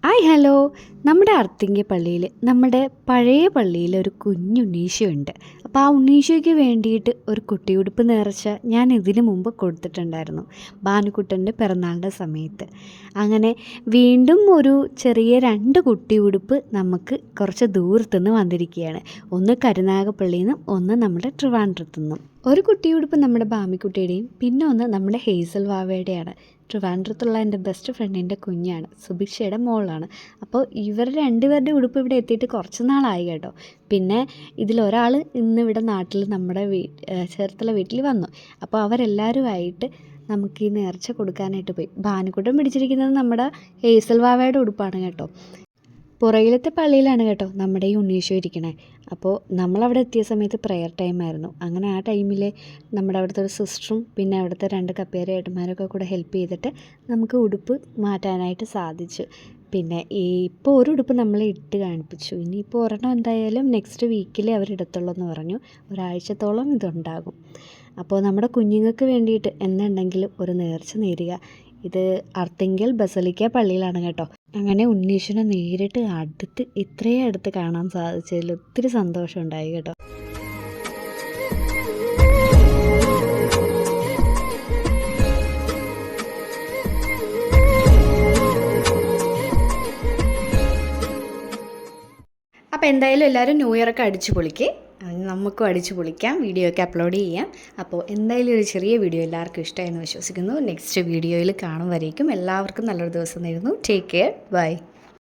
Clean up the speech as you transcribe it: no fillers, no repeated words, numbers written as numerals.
Hi hello. നമ്മുടെ അർത്തിങ്ക പള്ളിയിൽ നമ്മുടെ പഴയ പള്ളിയിൽ ഒരു കുഞ്ഞുണ്ണീശയുണ്ട്. അപ്പോൾ ആ ഉണ്ണീശയ്ക്ക് വേണ്ടിയിട്ട് ഒരു കുട്ടിയുടുപ്പ് നേർച്ച ഞാൻ ഇതിനു മുമ്പ് കൊടുത്തിട്ടുണ്ടായിരുന്നു, ഭാനുക്കുട്ടൻ്റെ പിറന്നാളിൻ്റെ സമയത്ത്. അങ്ങനെ വീണ്ടും ഒരു ചെറിയ 2 കുട്ടിയുടുപ്പ് നമുക്ക് കുറച്ച് ദൂരത്തുനിന്ന് വന്നിരിക്കുകയാണ്. ഒന്ന് കരുനാഗപ്പള്ളിയിൽ നിന്നും ഒന്ന് നമ്മുടെ ട്രിവാൻഡ്രത്തു നിന്നും. ഒരു കുട്ടിയുടുപ്പ് നമ്മുടെ ബാമിക്കുട്ടിയുടെയും പിന്നെ ഒന്ന് നമ്മുടെ ഹേസൽ വാവയുടെയാണ്. ട്രിവാൻഡ്രത്തുള്ള എൻ്റെ ബെസ്റ്റ് ഫ്രണ്ടിൻ്റെ കുഞ്ഞാണ്, സുഭിക്ഷയുടെ മോളാണ്. അപ്പോൾ ഇവർ രണ്ടുപേരുടെ ഉടുപ്പ് ഇവിടെ എത്തിയിട്ട് കുറച്ച് നാളായി കേട്ടോ. പിന്നെ ഇതിലൊരാൾ ഇന്നിവിടെ നാട്ടിൽ നമ്മുടെ ചേർത്തുള്ള വീട്ടിൽ വന്നു. അപ്പോൾ അവരെല്ലാവരുമായിട്ട് നമുക്ക് ഈ നേർച്ച കൊടുക്കാനായിട്ട് പോയി. ഭാനുക്കുട്ടൻ പിടിച്ചിരിക്കുന്നത് നമ്മുടെ ഹേസൽ വാവയുടെ ഉടുപ്പാണ് കേട്ടോ. പുറകിലത്തെ പള്ളിയിലാണ് കേട്ടോ നമ്മുടെ ഈ ഉണ്ണീശോ ഇരിക്കണേ. അപ്പോൾ നമ്മളവിടെ എത്തിയ സമയത്ത് പ്രെയർ ടൈമായിരുന്നു. അങ്ങനെ ആ ടൈമിൽ നമ്മുടെ അവിടുത്തെ ഒരു സിസ്റ്ററും പിന്നെ അവിടുത്തെ 2 കപ്പേരെ ഏട്ടന്മാരൊക്കെ കൂടെ ഹെൽപ്പ് ചെയ്തിട്ട് നമുക്ക് ഉടുപ്പ് മാറ്റാനായിട്ട് സാധിച്ചു. പിന്നെ ഇപ്പോൾ ഒരു ഉടുപ്പ് നമ്മൾ ഇട്ട് കാണിപ്പിച്ചു. ഇനിയിപ്പോൾ ഒരെണ്ണം എന്തായാലും നെക്സ്റ്റ് വീക്കിലേ അവരിടത്തുള്ളൂ എന്ന് പറഞ്ഞു. ഒരാഴ്ചത്തോളം ഇതുണ്ടാകും. അപ്പോൾ നമ്മുടെ കുഞ്ഞുങ്ങൾക്ക് വേണ്ടിയിട്ട് എന്നുണ്ടെങ്കിലും ഒരു നേർച്ച നേരുക. ഇത് അർത്തിങ്കൽ ബസലിക്ക പള്ളിയിലാണ് കേട്ടോ. അങ്ങനെ ഉണ്ണീശനെ നേരിട്ട് ഇത്രയും അടുത്ത് കാണാൻ സാധിച്ചതിൽ ഒത്തിരി സന്തോഷമുണ്ടായി കേട്ടോ. അപ്പോൾ എന്തായാലും എല്ലാവരും ന്യൂ ഇയറൊക്കെ അടിച്ചു പൊളിക്കേ. നമുക്കും അടിച്ചു പൊളിക്കാം, വീഡിയോ ഒക്കെ അപ്ലോഡ് ചെയ്യാം. അപ്പോൾ എന്തായാലും ഒരു ചെറിയ വീഡിയോ എല്ലാവർക്കും ഇഷ്ടമായെന്ന് വിശ്വസിക്കുന്നു. നെക്സ്റ്റ് വീഡിയോയിൽ കാണും വരേക്കും എല്ലാവർക്കും നല്ലൊരു ദിവസം നേരുന്നു. Take care, by.